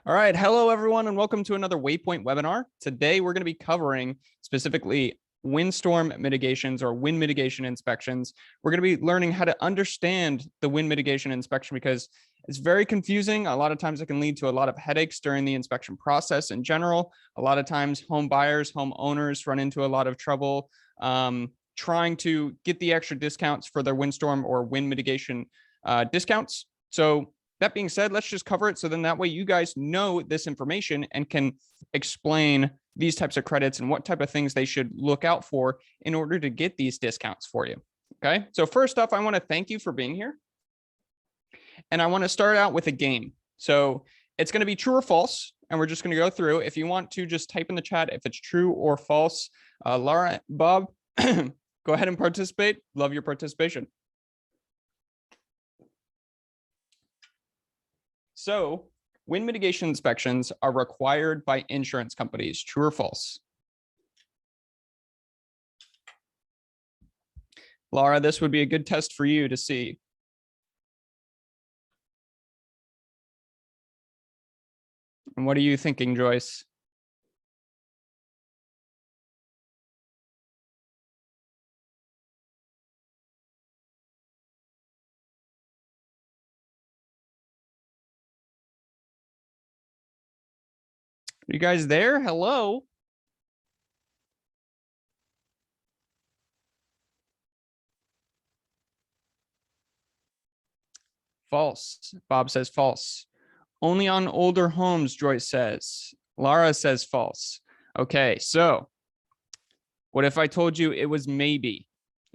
All right. Hello, everyone, and welcome to another Waypoint webinar. Today, we're going to be covering specifically windstorm mitigations or wind mitigation inspections. We're going to be learning how to understand the wind mitigation inspection because it's very confusing. A lot of times it can lead to a lot of headaches during the inspection process in general. A lot of times home buyers, home owners run into a lot of trouble trying to get the extra discounts for their windstorm or wind mitigation discounts. So that being said, let's just cover it so then that way you guys know this information and can explain these types of credits and what type of things they should look out for in order to get these discounts for you. Okay, so first off, I want to thank you for being here. And I want to start out with a game. So it's going to be true or false, and we're just going to go through. If you want to just type in the chat if it's true or false. Laura, Bob, go ahead and participate. Love your participation. So wind mitigation inspections are required by insurance companies, true or false? Laura, this would be a good test for you to see. And what are you thinking, Joyce? Are you guys there? Hello? False. Bob says false. Only on older homes, Joyce says. Lara says false. Okay, so what if I told you it was maybe?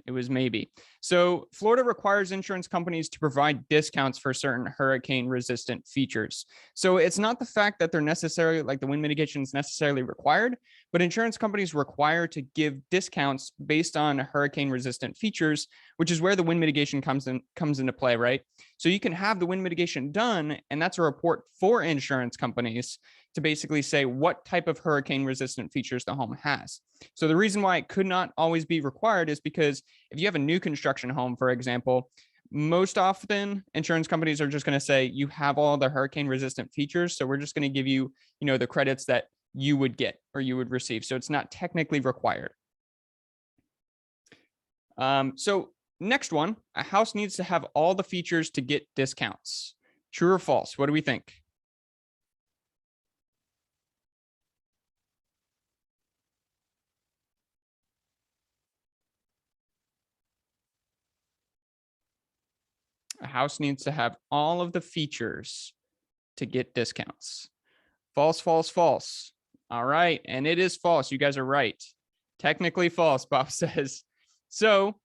It was maybe. So Florida requires insurance companies to provide discounts for certain hurricane resistant features. So it's not the fact that they're necessarily like the wind mitigation is necessarily required, but insurance companies require to give discounts based on hurricane resistant features, which is where the wind mitigation comes into play, right? So you can have the wind mitigation done, and that's a report for insurance companies to basically say what type of hurricane resistant features the home has. So the reason why it could not always be required is because if you have a new construction home, for example, most often insurance companies are just going to say you have all the hurricane resistant features. So we're just going to give you, the credits that you would get or you would receive. So it's not technically required. So next one, a house needs to have all the features to get discounts. True or false? What do we think? A house needs to have all of the features to get discounts. False, false, false. All right. And it is false. You guys are right. Technically false, Bob says. So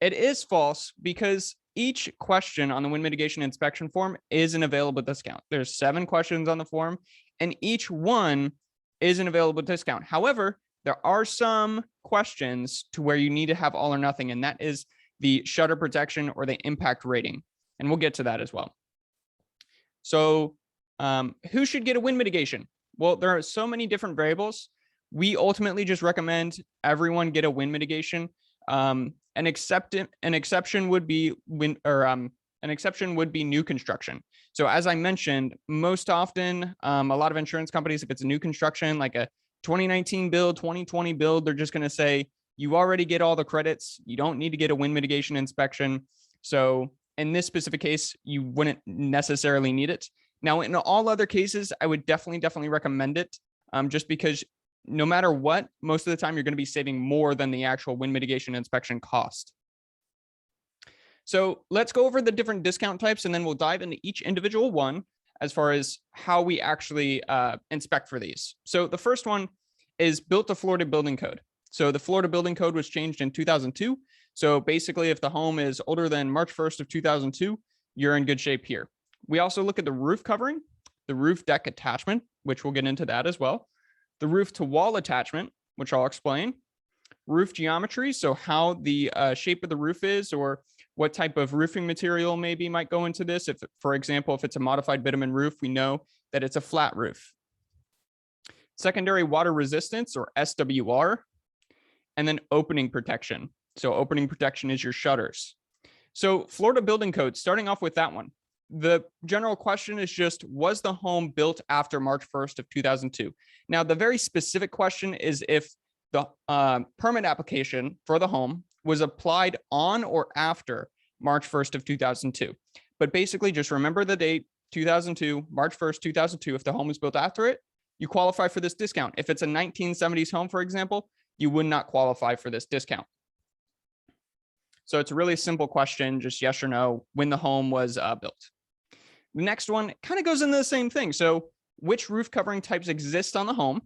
it is false because each question on the wind mitigation inspection form is an available discount. There's 7 questions on the form, and each one is an available discount. However, there are some questions to where you need to have all or nothing, and that is the shutter protection or the impact rating. And we'll get to that as well. So who should get a wind mitigation? Well, there are so many different variables. We ultimately just recommend everyone get a wind mitigation. An exception would be new construction. So as I mentioned, most often, a lot of insurance companies, if it's a new construction, like a 2019 build, 2020 build, they're just going to say, you already get all the credits. You don't need to get a wind mitigation inspection. So in this specific case, you wouldn't necessarily need it. Now, in all other cases, I would definitely recommend it just because no matter what, most of the time you're going to be saving more than the actual wind mitigation inspection cost. So let's go over the different discount types, and then we'll dive into each individual one as far as how we actually inspect for these. So the first one is built to Florida Building Code. So the Florida Building Code was changed in 2002. So basically, if the home is older than March 1st of 2002, you're in good shape here. We also look at the roof covering, the roof deck attachment, which we'll get into that as well, the roof to wall attachment, which I'll explain, roof geometry, so how the shape of the roof is or what type of roofing material maybe might go into this. If, for example, if it's a modified bitumen roof, we know that it's a flat roof. Secondary water resistance or SWR, and then opening protection. So opening protection is your shutters. So Florida Building Code, starting off with that one. the general question is just, was the home built after March 1st of 2002? Now, the very specific question is if the permit application for the home was applied on or after March 1st of 2002. But basically, just remember the date, 2002, March 1st, 2002. If the home was built after it, you qualify for this discount. If it's a 1970s home, for example, you would not qualify for this discount. So it's a really simple question, just yes or no, when the home was built. The next one kind of goes into the same thing. So which roof covering types exist on the home?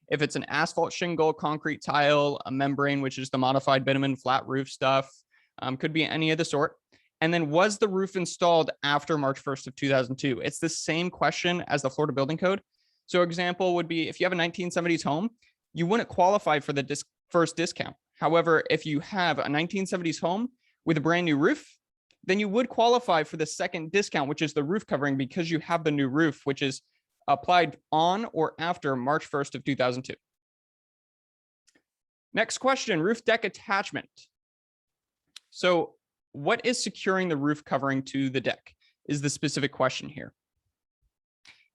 If it's an asphalt shingle, concrete tile, a membrane, which is the modified bitumen flat roof stuff, could be any of the sort. And then was the roof installed after March 1st of 2002? It's the same question as the Florida Building Code. So example would be if you have a 1970s home, you wouldn't qualify for the first discount. However, if you have a 1970s home with a brand new roof, then you would qualify for the second discount, which is the roof covering, because you have the new roof, which is applied on or after March 1st of 2002. Next question, roof deck attachment. So what is securing the roof covering to the deck is the specific question here.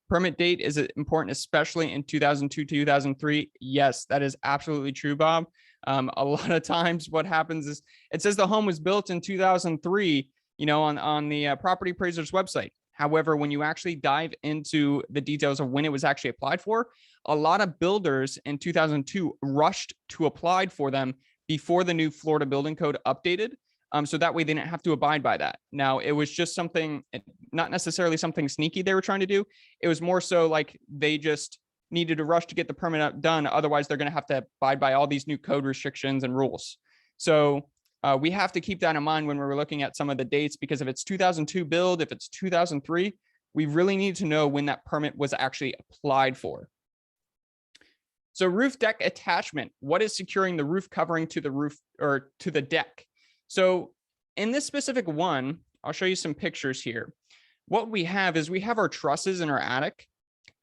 Permit date, is it important, especially in 2002, 2003? Yes, that is absolutely true, Bob. A lot of times what happens is it says the home was built in 2003, on the property appraiser's website. However, when you actually dive into the details of when it was actually applied for, a lot of builders in 2002 rushed to apply for them before the new Florida Building Code updated. So that way they didn't have to abide by that. Now, it was just something, not necessarily something sneaky they were trying to do. It was more so like they just needed to rush to get the permit done. Otherwise, they're going to have to abide by all these new code restrictions and rules. So we have to keep that in mind when we're looking at some of the dates, because if it's 2002 build, if it's 2003, we really need to know when that permit was actually applied for. So roof deck attachment, what is securing the roof covering to the roof or to the deck? So in this specific one, I'll show you some pictures here. What we have is we have our trusses in our attic,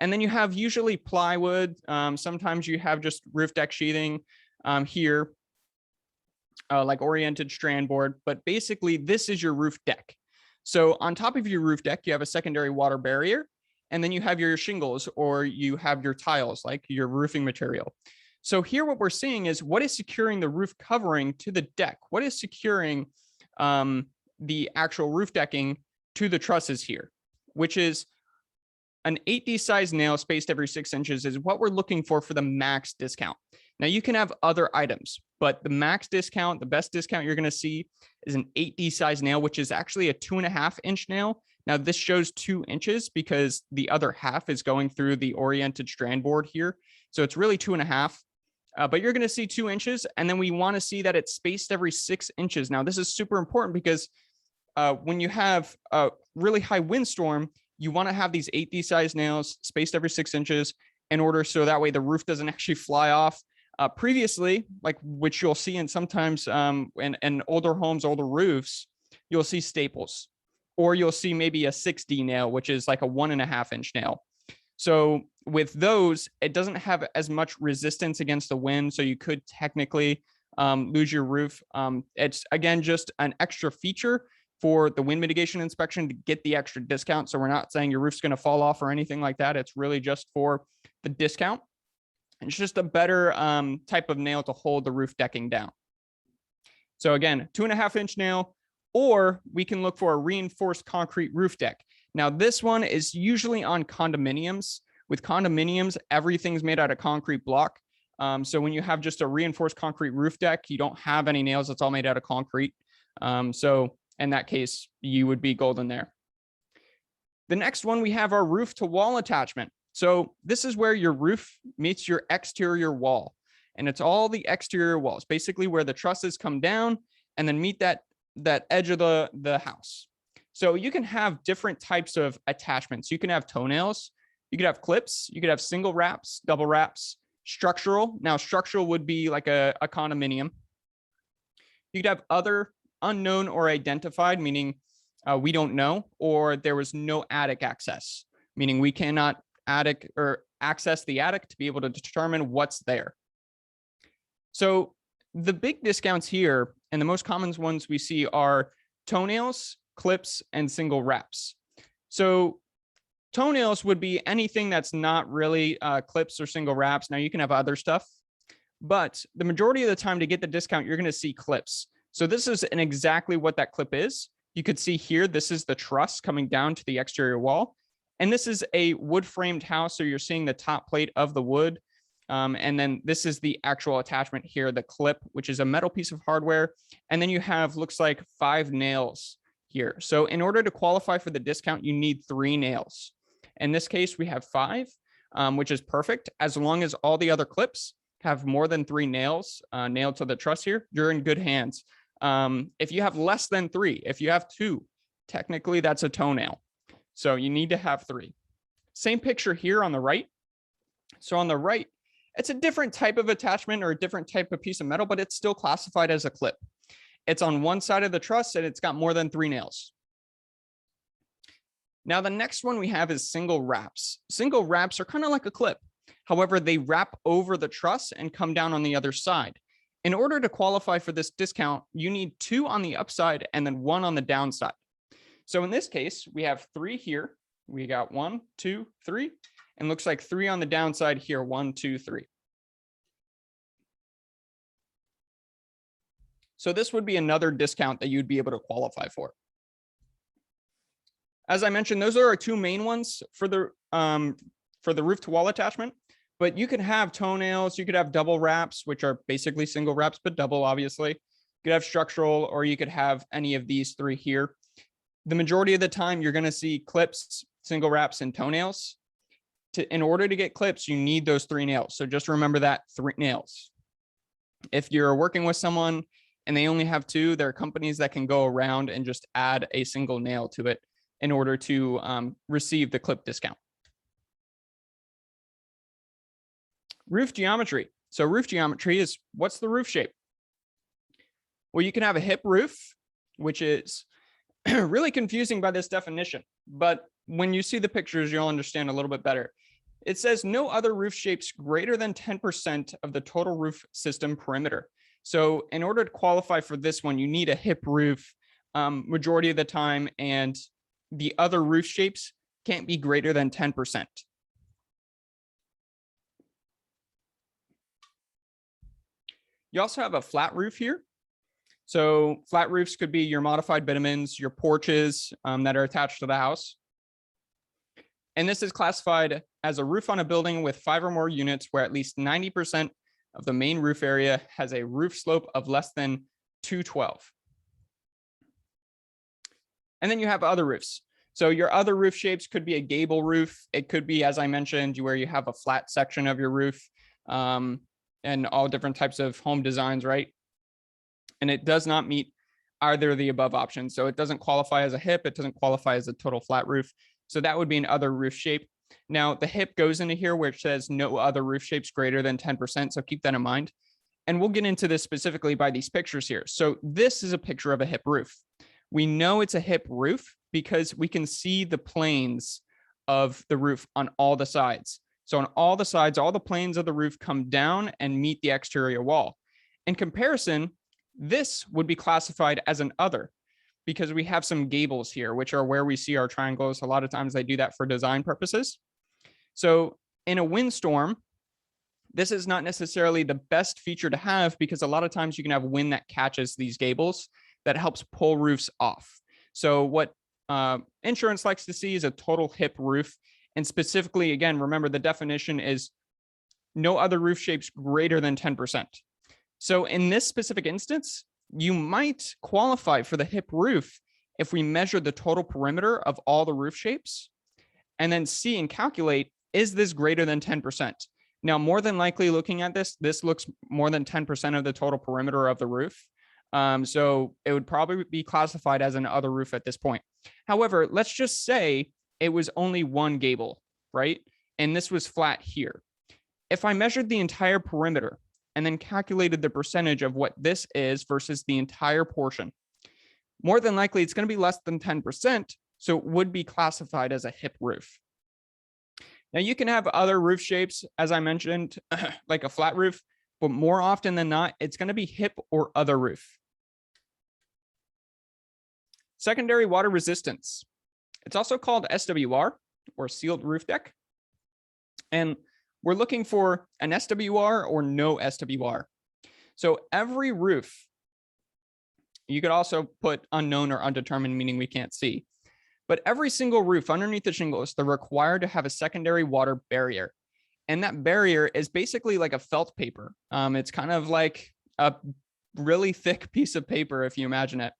and then you have usually plywood. Sometimes you have just roof deck sheathing here, like oriented strand board, but basically this is your roof deck. So on top of your roof deck, you have a secondary water barrier, and then you have your shingles or you have your tiles, like your roofing material. So here what we're seeing is what is securing the roof covering to the deck? What is securing the actual roof decking to the trusses here, which is an 8D size nail spaced every 6 inches is what we're looking for the max discount. Now you can have other items, but the max discount, the best discount you're going to see is an 8D size nail, which is actually a 2.5 inch nail. Now this shows 2 inches because the other half is going through the oriented strand board here. So it's really 2.5. But you're going to see 2 inches, and then we want to see that it's spaced every 6 inches. Now, this is super important because when you have a really high windstorm, you want to have these 8D size nails spaced every 6 inches in order so that way the roof doesn't actually fly off. Previously, like which you'll see in sometimes in older homes, older roofs, you'll see staples, or you'll see maybe a 6D nail, which is like a 1.5 inch nail. So with those, it doesn't have as much resistance against the wind. So you could technically lose your roof. It's again, just an extra feature for the wind mitigation inspection to get the extra discount. So we're not saying your roof's going to fall off or anything like that. It's really just for the discount. It's just a better type of nail to hold the roof decking down. So again, 2.5 inch nail, or we can look for a reinforced concrete roof deck. Now, this one is usually on condominiums. With condominiums, everything's made out of concrete block. So when you have just a reinforced concrete roof deck, you don't have any nails. It's all made out of concrete. So in that case, you would be golden there. The next one, we have our roof to wall attachment. So this is where your roof meets your exterior wall. And it's all the exterior walls, basically where the trusses come down and then meet that edge of the house. So you can have different types of attachments. You can have toenails, you could have clips, you could have single wraps, double wraps, structural. Now, structural would be like a condominium. You could have other unknown or identified, meaning we don't know, or there was no attic access, meaning we cannot attic or access the attic to be able to determine what's there. So the big discounts here, and the most common ones we see are toenails, clips, and single wraps. So toenails would be anything that's not really clips or single wraps. Now you can have other stuff, but the majority of the time to get the discount, you're going to see clips. So this is exactly what that clip is. You could see here, this is the truss coming down to the exterior wall. And this is a wood framed house. So you're seeing the top plate of the wood. And then this is the actual attachment here, the clip, which is a metal piece of hardware. And then you have, looks like 5 nails here. So in order to qualify for the discount, you need 3 nails. In this case, we have 5, which is perfect. As long as all the other clips have more than 3 nails nailed to the truss here, you're in good hands. If you have less than 3, if you have 2, technically that's a toenail. So you need to have 3. Same picture here on the right. So on the right, it's a different type of attachment or a different type of piece of metal, but it's still classified as a clip. It's on one side of the truss and it's got more than 3 nails. Now, the next one we have is single wraps. Single wraps are kind of like a clip. However, they wrap over the truss and come down on the other side. In order to qualify for this discount, you need 2 on the upside and then 1 on the downside. So in this case, we have 3 here. We got 1, 2, 3, and looks like 3 on the downside here, 1, 2, 3. So this would be another discount that you'd be able to qualify for. As I mentioned, those are our 2 main ones for the roof to wall attachment, but you could have toenails, you could have double wraps, which are basically single wraps, but double, obviously. You could have structural, or you could have any of these 3 here. The majority of the time, you're going to see clips, single wraps, and toenails. In order to get clips, you need those 3 nails. So just remember that 3 nails. If you're working with someone and they only have 2, there are companies that can go around and just add a single nail to it in order to receive the clip discount. Roof geometry. So roof geometry is, what's the roof shape? Well, you can have a hip roof, which is really confusing by this definition, but when you see the pictures, you'll understand a little bit better. It says no other roof shapes greater than 10% of the total roof system perimeter. So in order to qualify for this one, you need a hip roof majority of the time, and the other roof shapes can't be greater than 10%. You also have a flat roof here. So flat roofs could be your modified bitumens, your porches that are attached to the house. And this is classified as a roof on a building with 5 or more units where at least 90% of the main roof area has a roof slope of less than 212. And then you have other roofs. So your other roof shapes could be a gable roof. It could be, as I mentioned, where you have a flat section of your roof and all different types of home designs, right? And it does not meet either of the above options. So it doesn't qualify as a hip. It doesn't qualify as a total flat roof. So that would be an other roof shape. Now the hip goes into here where it says no other roof shapes greater than 10%. So keep that in mind. And we'll get into this specifically by these pictures here. So this is a picture of a hip roof. We know it's a hip roof because we can see the planes of the roof on all the sides. So on all the sides, all the planes of the roof come down and meet the exterior wall. In comparison, this would be classified as an other because we have some gables here, which are where we see our triangles. A lot of times they do that for design purposes. So in a windstorm, this is not necessarily the best feature to have because a lot of times you can have wind that catches these gables that helps pull roofs off. So what insurance likes to see is a total hip roof. And specifically, again, remember the definition is no other roof shapes greater than 10%. So in this specific instance, you might qualify for the hip roof if we measure the total perimeter of all the roof shapes and then see and calculate, is this greater than 10%? Now, more than likely looking at this, this looks more than 10% of the total perimeter of the roof. So it would probably be classified as an other roof at this point. However, let's just say it was only one gable, right? And this was flat here. If I measured the entire perimeter and then calculated the percentage of what this is versus the entire portion, more than likely it's going to be less than 10%. So it would be classified as a hip roof. Now you can have other roof shapes, as I mentioned, like a flat roof, but more often than not, it's going to be hip or other roof. Secondary water resistance. It's also called SWR, or sealed roof deck. And we're looking for an SWR or no SWR. So every roof, you could also put unknown or undetermined, meaning we can't see. But every single roof underneath the shingles, they're required to have a secondary water barrier. And that barrier is basically like a felt paper. It's kind of like a really thick piece of paper, if you imagine it.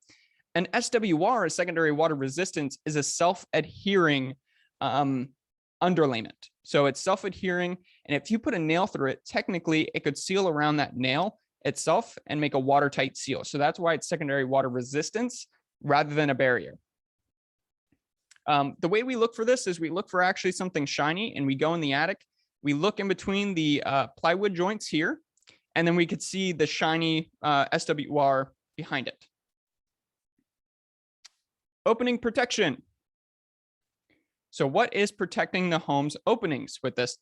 An SWR, a secondary water resistance, is a self-adhering underlayment. So it's self-adhering, and if you put a nail through it, technically it could seal around that nail itself and make a watertight seal. So that's why it's secondary water resistance rather than a barrier. The way we look for this is we look for actually something shiny, and we go in the attic. We look in between the plywood joints here, and then we could see the shiny SWR behind it. Opening protection. So what is protecting the home's openings with this?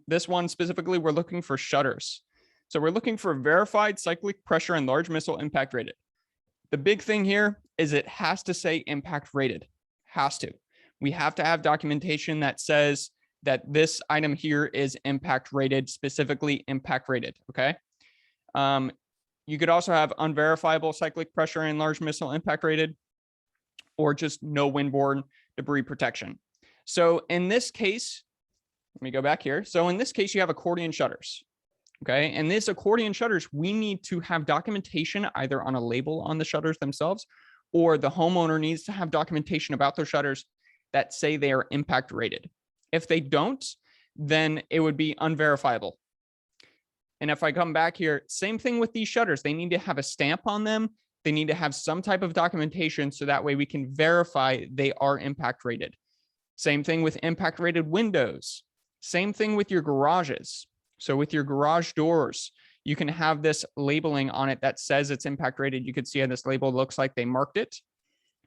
This one specifically, we're looking for shutters. So we're looking for verified cyclic pressure and large missile impact rated. The big thing here is it has to say impact rated. Has to. We have to have documentation that says that this item here is impact rated, specifically impact rated, okay? You could also have unverifiable cyclic pressure and large missile impact rated, or just no windborne debris protection. So in this case, let me go back here. So in this case, you have accordion shutters, okay? And this accordion shutters, we need to have documentation either on a label on the shutters themselves, or the homeowner needs to have documentation about their shutters that say they are impact rated. If they don't, then it would be unverifiable. And if I come back here, same thing with these shutters. They need to have a stamp on them. They need to have some type of documentation so that way we can verify they are impact rated. Same thing with impact rated windows. Same thing with your garages. So with your garage doors, you can have this labeling on it that says it's impact rated. You could see how this label looks like they marked it.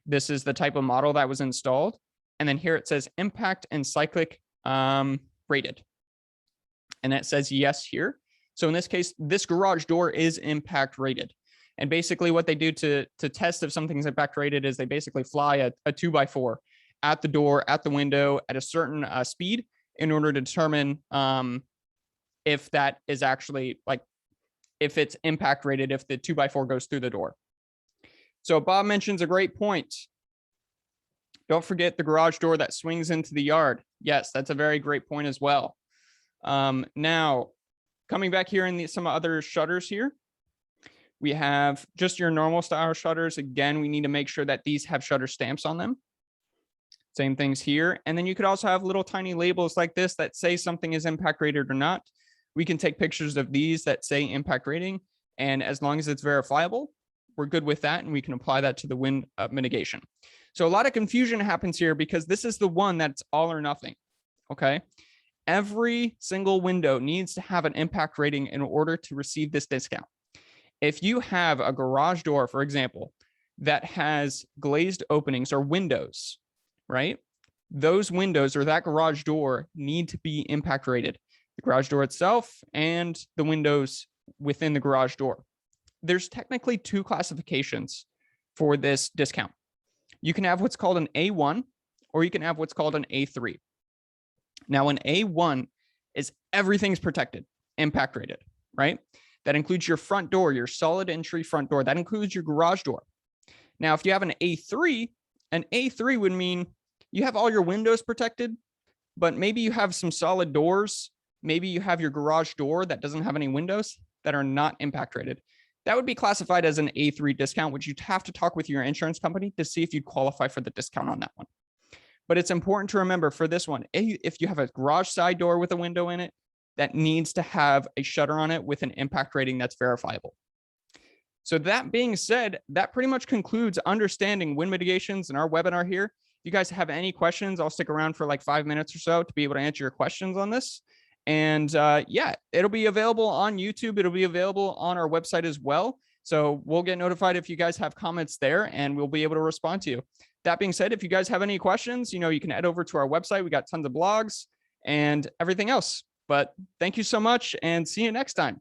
This is the type of model that was installed. And then here it says impact and cyclic rated. And it says yes here. So in this case, this garage door is impact rated. And basically what they do to test if something's impact rated is they basically fly a 2x4 at the door, at the window, at a certain speed in order to determine if that is actually like, if it's impact rated, if the 2x4 goes through the door. So Bob mentions a great point. Don't forget the garage door that swings into the yard. Yes, that's a very great point as well. Now, coming back here in some other shutters here, we have just your normal style shutters. Again, we need to make sure that these have shutter stamps on them. Same things here. And then you could also have little tiny labels like this that say something is impact rated or not. We can take pictures of these that say impact rating. And as long as it's verifiable, we're good with that. And we can apply that to the wind mitigation. So a lot of confusion happens here because this is the one that's all or nothing. Okay. Every single window needs to have an impact rating in order to receive this discount. If you have a garage door, for example, that has glazed openings or windows, right? Those windows or that garage door need to be impact rated. The garage door itself and the windows within the garage door. There's technically two classifications for this discount. You can have what's called an A1, or you can have what's called an A3. Now, an A1 is everything's protected, impact rated, right? That includes your front door, your solid entry front door. That includes your garage door. Now, if you have an A3 would mean you have all your windows protected, but maybe you have some solid doors. Maybe you have your garage door that doesn't have any windows that are not impact rated. That would be classified as an A3 discount, which you'd have to talk with your insurance company to see if you'd qualify for the discount on that one. But it's important to remember for this one, if you have a garage side door with a window in it, that needs to have a shutter on it with an impact rating that's verifiable. So that being said, that pretty much concludes understanding wind mitigations in our webinar here. If you guys have any questions, I'll stick around for like 5 minutes or so to be able to answer your questions on this. And yeah, it'll be available on YouTube. It'll be available on our website as well. So we'll get notified if you guys have comments there and we'll be able to respond to you. That being said, if you guys have any questions, you can head over to our website. We got tons of blogs and everything else. But thank you so much and see you next time.